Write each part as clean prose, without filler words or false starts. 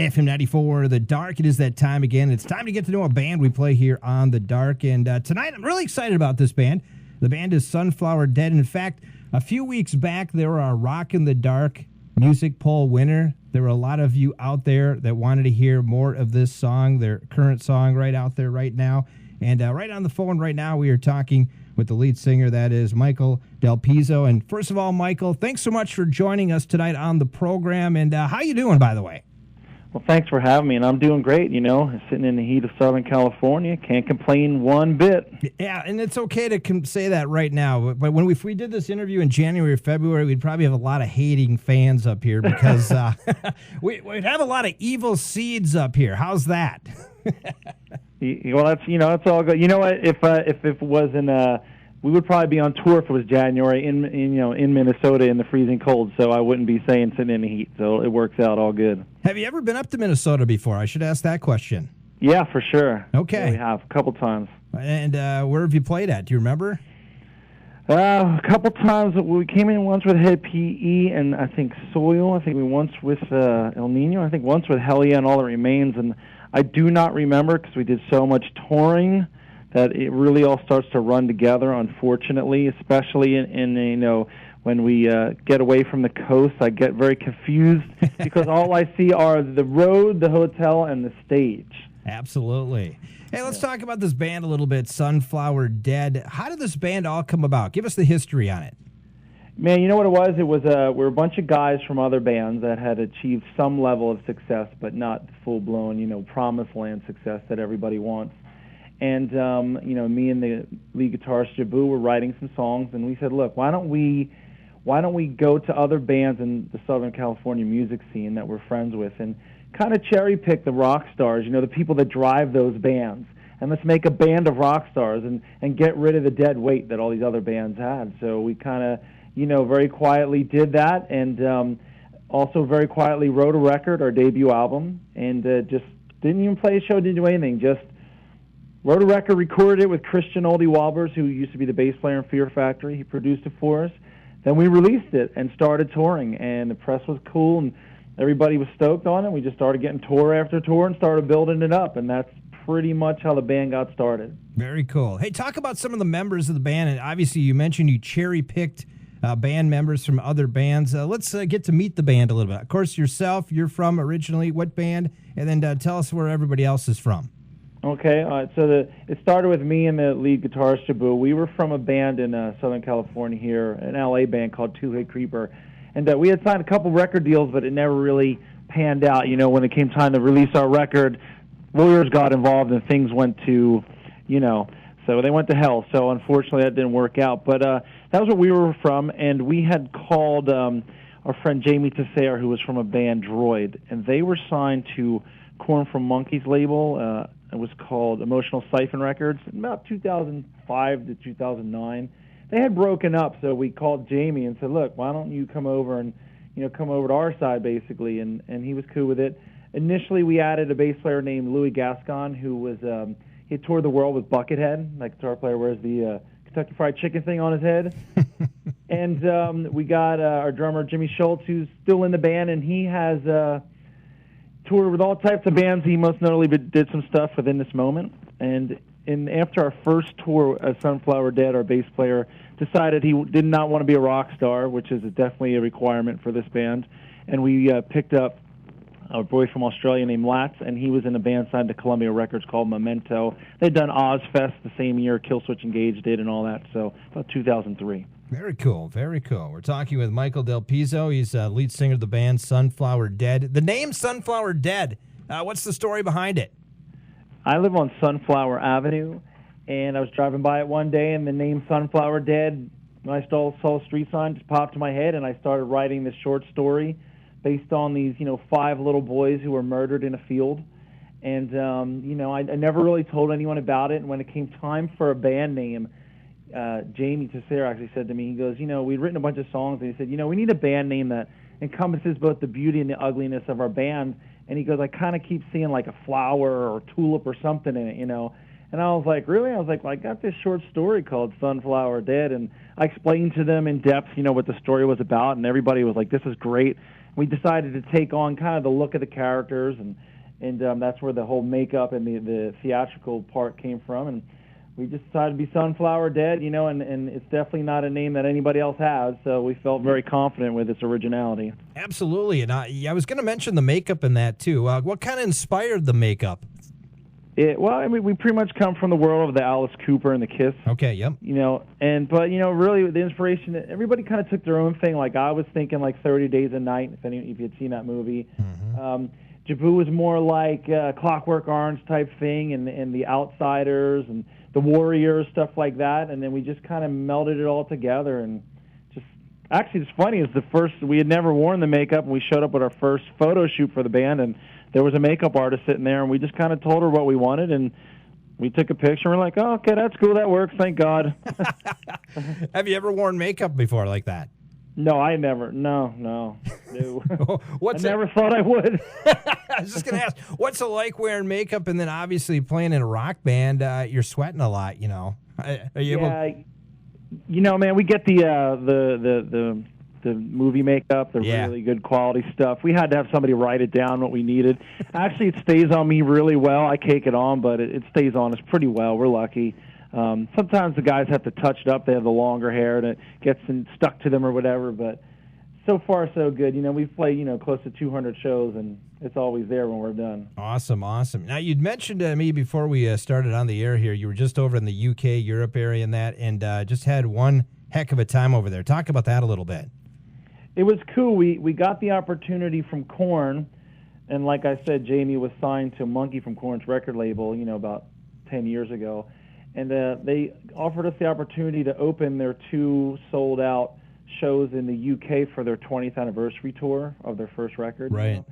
FM 94, The Dark. It is that time again. It's time to get to know a band we play here on The Dark. And tonight, I'm really excited about this band. The band is Sunflower Dead. In fact, a few weeks back, they were our Rock in the Dark music poll winner. There were a lot of you out there that wanted to hear more of this song, their current song right out there right now. And right on the phone right now, we are talking with the lead singer, that is Michael Del Pizzo. And first of all, Michael, thanks so much for joining us tonight on the program. And how you doing, by the way? Well, thanks for having me, and I'm doing great, sitting in the heat of Southern California. Can't complain one bit. Yeah, and it's okay to say that right now, but if we did this interview in January or February, we'd probably have a lot of hating fans up here because we'd have a lot of evil seeds up here. How's that? Well, that's all good. You know what? If it was we would probably be on tour if it was January in Minnesota in the freezing cold. So I wouldn't be saying sitting in the heat. So it works out all good. Have you ever been up to Minnesota before? I should ask that question. Yeah, for sure. Okay, yeah, we have a couple times. And where have you played at? Do you remember? A couple times. We came in once with Head PE and I think Soil. I think we once with El Nino. I think once with Hell Yeah and All That Remains. And I do not remember because we did so much touring that it really all starts to run together, unfortunately, especially in when we get away from the coast. I get very confused because all I see are the road, the hotel, and the stage. Absolutely. Hey, let's talk about this band a little bit, Sunflower Dead. How did this band all come about? Give us the history on it. Man, you know what it was? It was we're a bunch of guys from other bands that had achieved some level of success, but not full-blown, promised land success that everybody wants. And, me and the lead guitarist, Jabu, were writing some songs, and we said, look, why don't we go to other bands in the Southern California music scene that we're friends with and kind of cherry-pick the rock stars, the people that drive those bands, and let's make a band of rock stars and get rid of the dead weight that all these other bands had. So we kind of, very quietly did that, and also very quietly wrote a record, our debut album, and just didn't even play a show, didn't do anything, just wrote a record, recorded it with Christian Oldie Walbers, who used to be the bass player in Fear Factory. He produced it for us. Then we released it and started touring, and the press was cool, and everybody was stoked on it. We just started getting tour after tour and started building it up, and that's pretty much how the band got started. Very cool. Hey, talk about some of the members of the band, and obviously you mentioned you cherry-picked band members from other bands. Let's get to meet the band a little bit. Of course, yourself, you're from originally what band? And then tell us where everybody else is from. Okay, so it started with me and the lead guitarist, Jabu. We were from a band in Southern California here, an LA band called Two Hit Creeper. And we had signed a couple record deals, but it never really panned out. When it came time to release our record, lawyers got involved and things went to, so they went to hell. So unfortunately that didn't work out. But that was where we were from, and we had called our friend Jamie Tessera, who was from a band, Droid, and they were signed to Corn from Monkeys label. It was called Emotional Siphon Records. In about 2005 to 2009, they had broken up, so we called Jamie and said, "Look, why don't you come over and come over to our side, basically?" And he was cool with it. Initially, we added a bass player named Louis Gascon, who was he toured the world with Buckethead, like guitar player wears the Kentucky Fried Chicken thing on his head. And we got our drummer Jimmy Schultz, who's still in the band, and he has toured with all types of bands. He most notably did some stuff within this moment. And after our first tour as Sunflower Dead, our bass player decided he did not want to be a rock star, which is definitely a requirement for this band. And we picked up a boy from Australia named Latz, and he was in a band signed to Columbia Records called Memento. They'd done Ozfest the same year Killswitch Engage did and all that, so about 2003. Very cool, very cool. We're talking with Michael Del Pizzo. He's lead singer of the band Sunflower Dead. The name Sunflower Dead, what's the story behind it? I live on Sunflower Avenue, and I was driving by it one day, and the name Sunflower Dead, when I saw a street sign, just popped to my head, and I started writing this short story based on these, 5 little boys who were murdered in a field. And, I never really told anyone about it, and when it came time for a band name, Jamie Tessera actually said to me, he goes, we'd written a bunch of songs, and he said, we need a band name that encompasses both the beauty and the ugliness of our band. And he goes, I kind of keep seeing like a flower or tulip or something in it, And I was like, really? I was like, well, I got this short story called Sunflower Dead, and I explained to them in depth, what the story was about, and everybody was like, this is great. we decided to take on kind of the look of the characters, and that's where the whole makeup and the theatrical part came from. And we just decided to be Sunflower Dead, and it's definitely not a name that anybody else has, so we felt very confident with its originality. Absolutely, and I was going to mention the makeup in that, too. What kind of inspired the makeup? We pretty much come from the world of the Alice Cooper and the Kiss. Okay, yep. But really the inspiration, everybody kind of took their own thing. Like I was thinking like 30 Days a Night, if you'd seen that movie. Mm-hmm. Jabu was more like Clockwork Orange type thing, and the Outsiders and the Warriors, stuff like that. And then we just kind of melded it all together. And just actually, it's funny is we had never worn the makeup, and we showed up with our first photo shoot for the band, and there was a makeup artist sitting there, and we just kind of told her what we wanted, and we took a picture. And we're like, oh, okay, that's cool, that works, thank God. Have you ever worn makeup before like that? No, I never. No. I never thought I would. I was just going to ask, what's it like wearing makeup and then obviously playing in a rock band? You're sweating a lot, Are you able? Man, we get the movie makeup, the really good quality stuff. We had to have somebody write it down what we needed. Actually, it stays on me really well. I cake it on, but it stays on us pretty well. We're lucky. Sometimes the guys have to touch it up. They have the longer hair, and it gets stuck to them or whatever. But so far, so good. We've played, close to 200 shows, and it's always there when we're done. Awesome. Now, you'd mentioned to me before we started on the air here, you were just over in the UK, Europe area and just had one heck of a time over there. Talk about that a little bit. It was cool. We got the opportunity from Korn, and like I said, Jamie was signed to Monkey from Korn's record label, about 10 years ago. And they offered us the opportunity to open their 2 sold-out shows in the UK for their 20th anniversary tour of their first record. Right.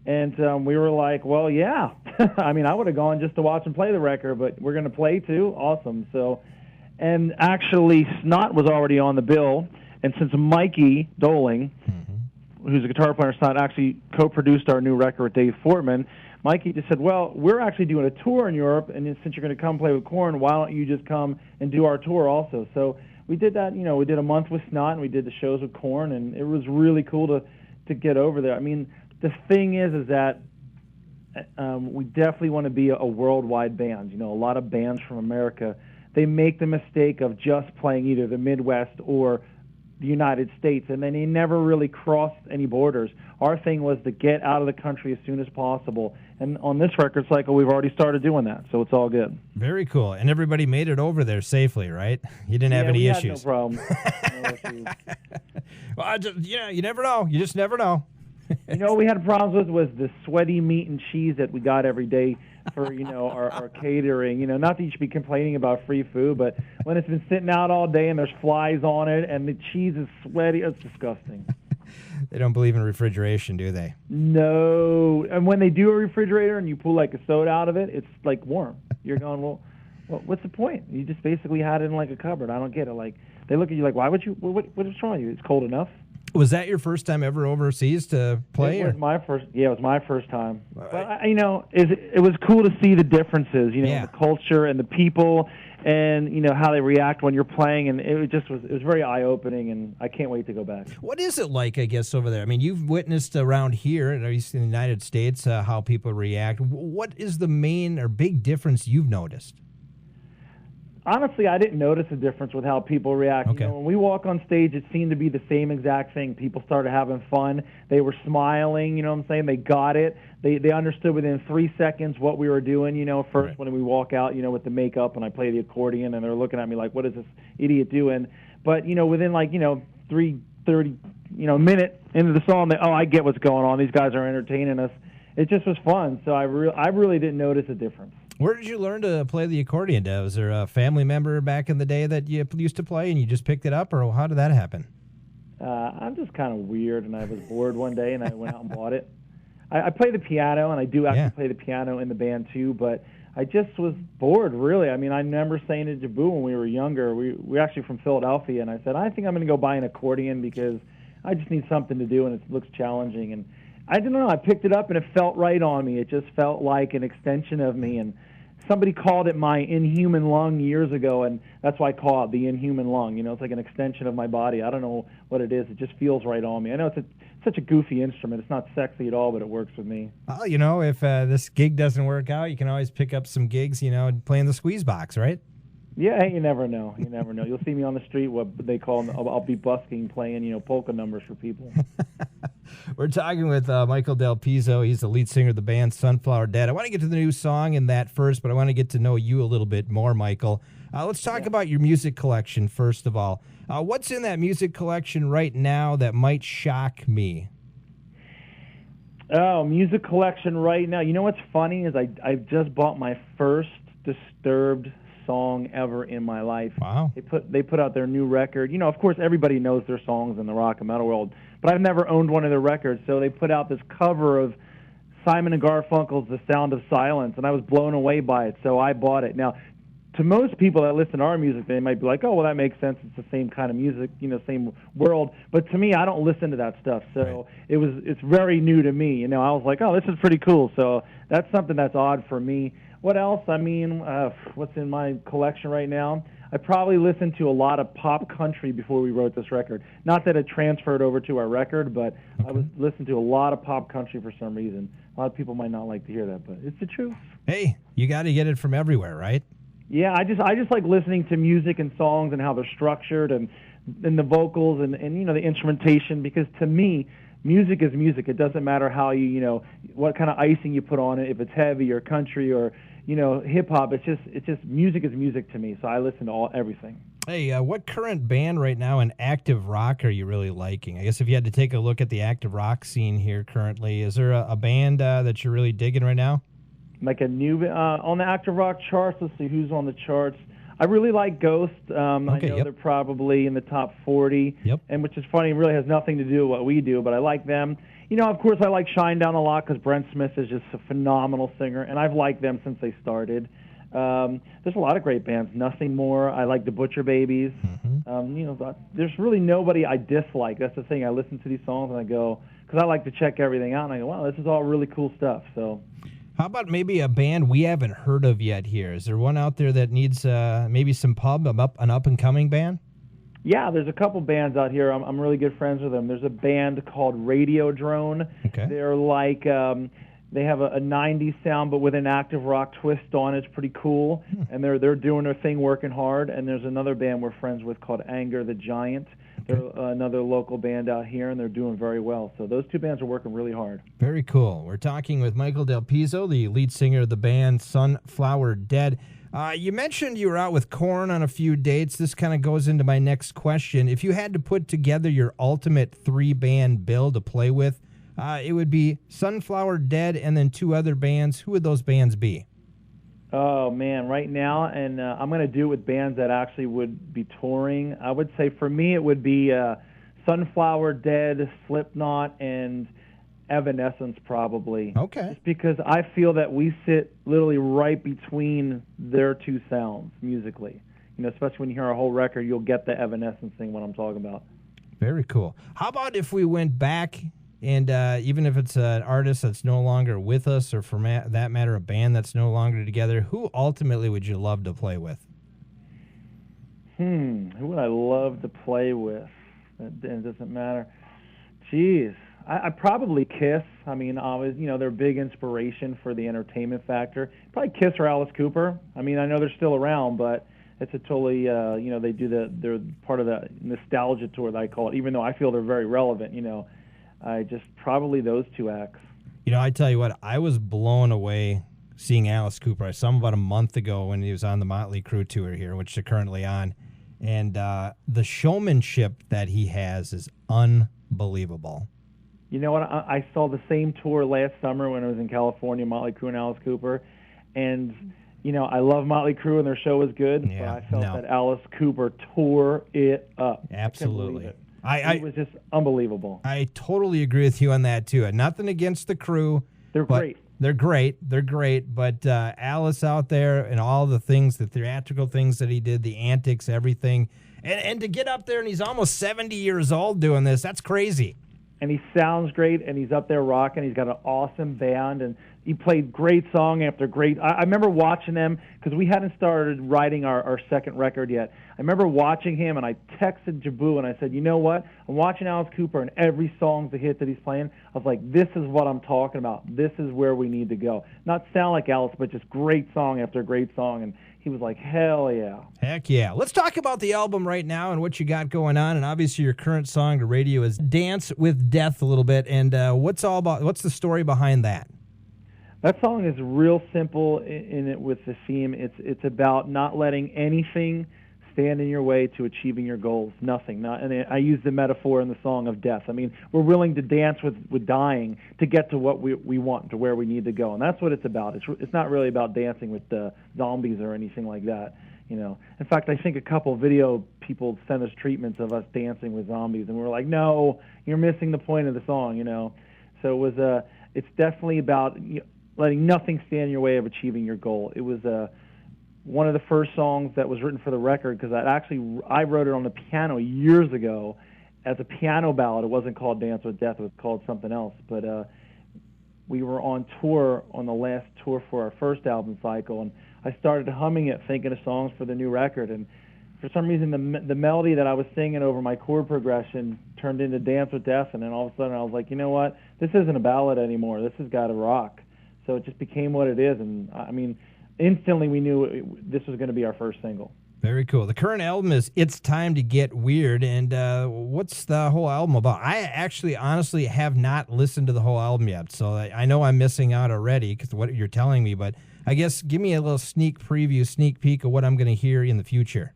And we were like, well, yeah. I mean, I would have gone just to watch them play the record, but we're going to play too? Awesome. And actually, Snot was already on the bill. And since Mikey Doling, who's a guitar player in Snot, actually co-produced our new record with Dave Fortman, Mikey just said, well, we're actually doing a tour in Europe, and since you're going to come play with Korn, why don't you just come and do our tour also? So we did that. We did a month with Snot, and we did the shows with Korn, and it was really cool to get over there. I mean, the thing is that we definitely want to be a worldwide band. A lot of bands from America, they make the mistake of just playing either the Midwest or the United States, and then they never really crossed any borders. Our thing was to get out of the country as soon as possible, and on this record cycle, we've already started doing that, so it's all good. Very cool, and everybody made it over there safely, right? You didn't have any issues. No problem. Well, you never know. You just never know. What we had problems with was the sweaty meat and cheese that we got every day for our catering. Not that you should be complaining about free food, but when it's been sitting out all day and there's flies on it and the cheese is sweaty, it's disgusting. They don't believe in refrigeration, do they? No. And when they do a refrigerator and you pull like a soda out of it, it's like warm. You're going, well, what's the point? You just basically had it in like a cupboard. I don't get it. Like they look at you like, why would you? What is wrong with you? It's cold enough. Was that your first time ever overseas to play? It was my first. Yeah, it was my first time. But it was cool to see the differences. The culture and the people, and how they react when you're playing, and it was very eye opening, and I can't wait to go back. What is it like, I guess, over there? I mean, you've witnessed around here, at least in the United States, how people react. What is the main or big difference you've noticed? Honestly, I didn't notice a difference with how people react. Okay. When we walk on stage, it seemed to be the same exact thing. People started having fun. They were smiling, you know what I'm saying? They got it. They understood within 3 seconds what we were doing, first right. When we walk out, with the makeup and I play the accordion and they're looking at me like, what is this idiot doing? But, within 30 minute into the song, I get what's going on. These guys are entertaining us. It just was fun. So I really didn't notice a difference. Where did you learn to play the accordion? Was there a family member back in the day that you used to play and you just picked it up, or how did that happen? I'm just kind of weird, and I was bored one day, and I went out and bought it. I play the piano, and I do actually play the piano in the band too, but I just was bored, really. I mean, I remember saying to Jabu when we were younger, we're actually from Philadelphia, and I said, I think I'm going to go buy an accordion because I just need something to do, and it looks challenging. And I don't know, I picked it up, and it felt right on me. It just felt like an extension of me, and somebody called it my inhuman lung years ago, and that's why I call it the inhuman lung. It's like an extension of my body. I don't know what it is. It just feels right on me. I know it's a such a goofy instrument. It's not sexy at all, but it works with me. Well, you know, if this gig doesn't work out, you can always pick up some gigs, you know, and play in the squeeze box, right? Yeah, you never know. You never know. You'll see me on the street. What they call, I'll be busking, playing, polka numbers for people. We're talking with Michael Del Pizzo. He's the lead singer of the band Sunflower Dead. I want to get to the new song in that first, but I want to get to know you a little bit more, Michael. Let's talk about your music collection first of all. What's in that music collection right now that might shock me? Oh, music collection right now. You know what's funny is I just bought my first Disturbed song ever in my life. Wow. They put out their new record. Of course, everybody knows their songs in the rock and metal world, but I've never owned one of their records, so they put out this cover of Simon and Garfunkel's The Sound of Silence, and I was blown away by it, so I bought it. Now, to most people that listen to our music, they might be like, oh, well, that makes sense. It's the same kind of music, same world. But to me, I don't listen to that stuff, so it's very new to me. I was like, oh, this is pretty cool, so that's something that's odd for me. What else? I mean, what's in my collection right now? I probably listened to a lot of pop country before we wrote this record. Not that it transferred over to our record, but I was listening to a lot of pop country for some reason. A lot of people might not like to hear that, but it's the truth. Hey, you got to get it from everywhere, right? Yeah, I just like listening to music and songs and how they're structured and the vocals and the instrumentation, because to me, music is music. It doesn't matter how what kind of icing you put on it, if it's heavy or country or hip hop. It's just music is music to me. So I listen to everything. Hey, what current band right now in active rock are you really liking? I guess if you had to take a look at the active rock scene here currently, is there a band that you're really digging right now? Like a new on the active rock charts. Let's see who's on the charts. I really like Ghost. I know they're probably in the top 40. Yep. And which is funny, it really has nothing to do with what we do, but I like them. Of course, I like Shinedown a lot because Brent Smith is just a phenomenal singer, and I've liked them since they started. There's a lot of great bands. Nothing More. I like the Butcher Babies. Mm-hmm. There's really nobody I dislike. That's the thing. I listen to these songs and I go, because I like to check everything out, and I go, wow, this is all really cool stuff. So. How about maybe a band we haven't heard of yet here? Is there one out there that needs maybe some pub, an up-and-coming band? Yeah, there's a couple bands out here. I'm really good friends with them. There's a band called Radio Drone. Okay. They're like, they have a 90s sound, but with an active rock twist on it. It's pretty cool. And they're doing their thing, working hard. And there's another band we're friends with called Anger the Giant. They're another local band out here, and they're doing very well. So those two bands are working really hard. Very cool. We're talking with Michael Del Pizzo, the lead singer of the band Sunflower Dead. You mentioned you were out with Korn on a few dates. This kind of goes into my next question. If you had to put together your ultimate three-band bill to play with, it would be Sunflower Dead and then two other bands. Who would those bands be? Oh, man, right now, and I'm going to do it with bands that actually would be touring. I would say for me it would be Sunflower Dead, Slipknot, and Evanescence probably. Okay. Just because I feel that we sit literally right between their two sounds musically. Especially when you hear our whole record, you'll get the Evanescence thing, what I'm talking about. Very cool. How about if we went back and even if it's an artist that's no longer with us, or for that matter, a band that's no longer together, who ultimately would you love to play with? Who would I love to play with? It doesn't matter. Jeez. I probably Kiss. I mean, always, they're a big inspiration for the entertainment factor. Probably Kiss or Alice Cooper. I mean, I know they're still around, but it's a totally, they do they're part of the nostalgia tour that I call it, even though I feel they're very relevant, I just probably those two acts. I tell you what, I was blown away seeing Alice Cooper. I saw him about a month ago when he was on the Motley Crue tour here, which they're currently on. And the showmanship that he has is unbelievable. You know what? I saw the same tour last summer when I was in California, Motley Crue and Alice Cooper. And, I love Motley Crue and their show was good, but I felt that Alice Cooper tore it up. Absolutely. It was just unbelievable. I totally agree with you on that, too. And nothing against the Crew. They're great. They're great. But Alice out there and all the things, the theatrical things that he did, the antics, everything. And to get up there and he's almost 70 years old doing this, that's crazy. And he sounds great, and he's up there rocking. He's got an awesome band, and he played great song after great. I remember watching them because we hadn't started writing our second record yet. I remember watching him, and I texted Jabu, and I said, you know what? I'm watching Alice Cooper, and every song's a hit that he's playing. I was like, this is what I'm talking about. This is where we need to go. Not sound like Alice, but just great song after great song. And he was like, hell yeah. Heck yeah. Let's talk about the album right now and what you got going on. And obviously your current song to radio is Dance with Death a little bit. And what's the story behind that? That song is real simple in it with the theme. It's about not letting anything stand in your way to achieving your goals. Nothing. And I use the metaphor in the song of death. I mean, we're willing to dance with dying to get to what we want, to where we need to go. And that's what it's about. It's not really about dancing with zombies or anything like that. You know. In fact, I think a couple video people sent us treatments of us dancing with zombies, and we're like, no, you're missing the point of the song. You know. So it's definitely about letting nothing stand in your way of achieving your goal. It was one of the first songs that was written for the record because I wrote it on the piano years ago as a piano ballad. It wasn't called Dance with Death. It was called something else. But we were on tour, on the last tour for our first album cycle, and I started humming it, thinking of songs for the new record. And for some reason, the melody that I was singing over my chord progression turned into Dance with Death, and then all of a sudden I was like, you know what? This isn't a ballad anymore. This has got to rock. So it just became what it is, and I mean, instantly we knew this was going to be our first single. Very cool. The current album is It's Time to Get Weird, and what's the whole album about? I actually honestly have not listened to the whole album yet, so I know I'm missing out already because what you're telling me, but I guess give me a little sneak peek of what I'm going to hear in the future.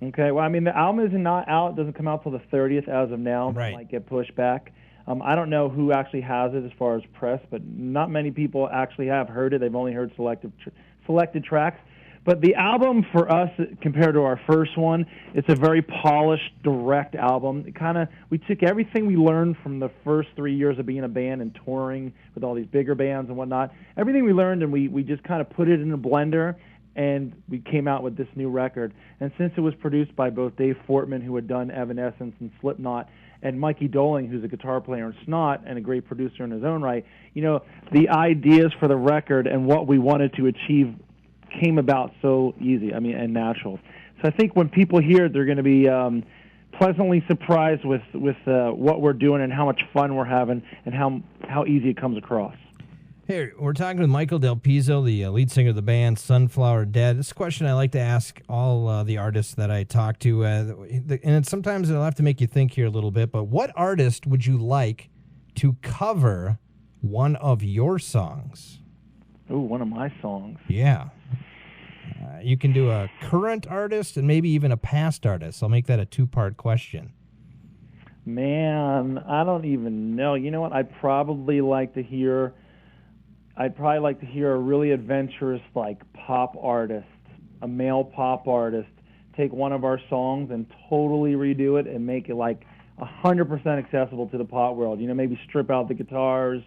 Okay, well, I mean, the album is not out. It doesn't come out till the 30th as of now. Right. It might get pushed back. I don't know who actually has it as far as press, but not many people actually have heard it. They've only heard selected tracks. But the album for us, compared to our first one, it's a very polished, direct album. We took everything we learned from the first 3 years of being a band and touring with all these bigger bands and whatnot. Everything we learned, and we just kind of put it in a blender, and we came out with this new record. And since it was produced by both Dave Fortman, who had done Evanescence and Slipknot, and Mikey Doling, who's a guitar player in Snot and a great producer in his own right, you know, the ideas for the record and what we wanted to achieve came about so easy, and natural. So I think when people hear it, they're going to be pleasantly surprised with what we're doing and how much fun we're having and how easy it comes across. Here, we're talking with Michael Del Pizzo, the lead singer of the band Sunflower Dead. This is a question I like to ask all the artists that I talk to, and sometimes it'll have to make you think here a little bit, but what artist would you like to cover one of your songs? Ooh, one of my songs. Yeah. You can do a current artist and maybe even a past artist. I'll make that a two-part question. Man, I don't even know. You know what? I'd probably like to hear a really adventurous, pop artist, a male pop artist, take one of our songs and totally redo it and make it 100% accessible to the pop world. You know, maybe strip out the guitars,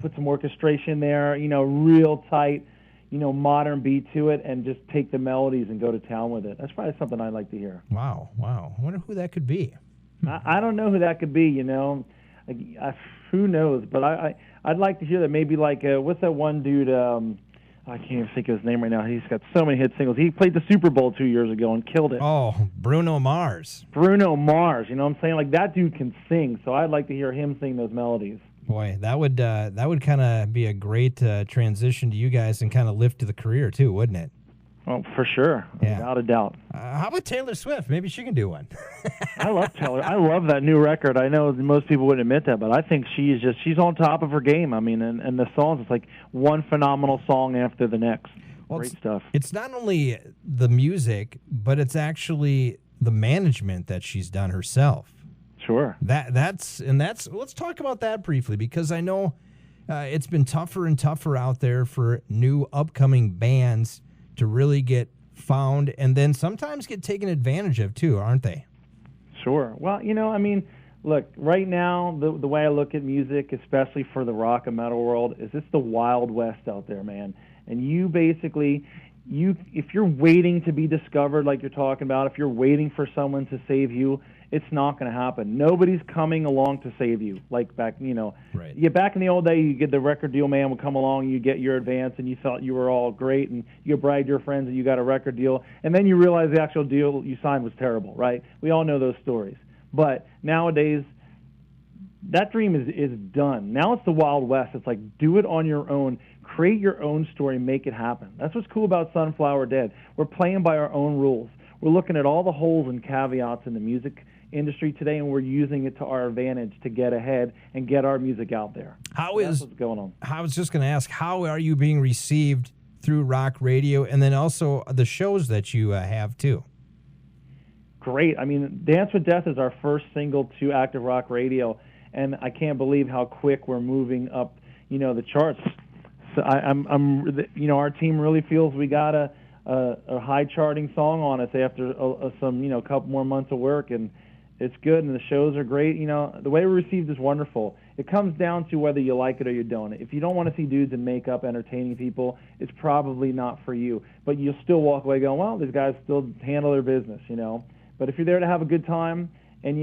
put some orchestration there, real tight, modern beat to it, and just take the melodies and go to town with it. That's probably something I'd like to hear. Wow. I wonder who that could be. I don't know who that could be, who knows? But I'd like to hear that. Maybe what's that one dude? I can't even think of his name right now. He's got so many hit singles. He played the Super Bowl 2 years ago and killed it. Oh, Bruno Mars. Bruno Mars. You know what I'm saying? That dude can sing. So I'd like to hear him sing those melodies. Boy, that would kind of be a great transition to you guys and kind of lift to the career too, wouldn't it? Well, for sure, yeah. Without a doubt. How about Taylor Swift? Maybe she can do one. I love Taylor. I love that new record. I know most people wouldn't admit that, but I think she's on top of her game. And the songs, it's like one phenomenal song after the next. Well, great stuff. It's not only the music, but it's actually the management that she's done herself. Sure. That's let's talk about that briefly, because I know it's been tougher and tougher out there for new upcoming bands to really get found and then sometimes get taken advantage of too, aren't they? Sure. Well, look, right now, the way I look at music, especially for the rock and metal world, is it's the Wild West out there, man. And you basically, if you're waiting to be discovered like you're talking about, if you're waiting for someone to save you, it's not going to happen. Nobody's coming along to save you. Like back, Right. yeah, back in the old day, you get the record deal man would come along, you get your advance, and you thought you were all great, and you bragged to your friends that you got a record deal, and then you realize the actual deal you signed was terrible, right? We all know those stories. But nowadays, that dream is done. Now it's the Wild West. It's like, do it on your own. Create your own story. Make it happen. That's what's cool about Sunflower Dead. We're playing by our own rules. We're looking at all the holes and caveats in the music industry today, and we're using it to our advantage to get ahead and get our music out there. That's what's going on. I was just going to ask, how are you being received through rock radio, and then also the shows that you have too? Great. I mean, Dance with Death is our first single to Active Rock Radio, and I can't believe how quick we're moving up, the charts. So our team really feels we got a high charting song on us after some couple more months of work, and it's good, and the shows are great. The way we're received is wonderful. It comes down to whether you like it or you don't. If you don't want to see dudes in makeup entertaining people, it's probably not for you. But you'll still walk away going, well, these guys still handle their business, But if you're there to have a good time and,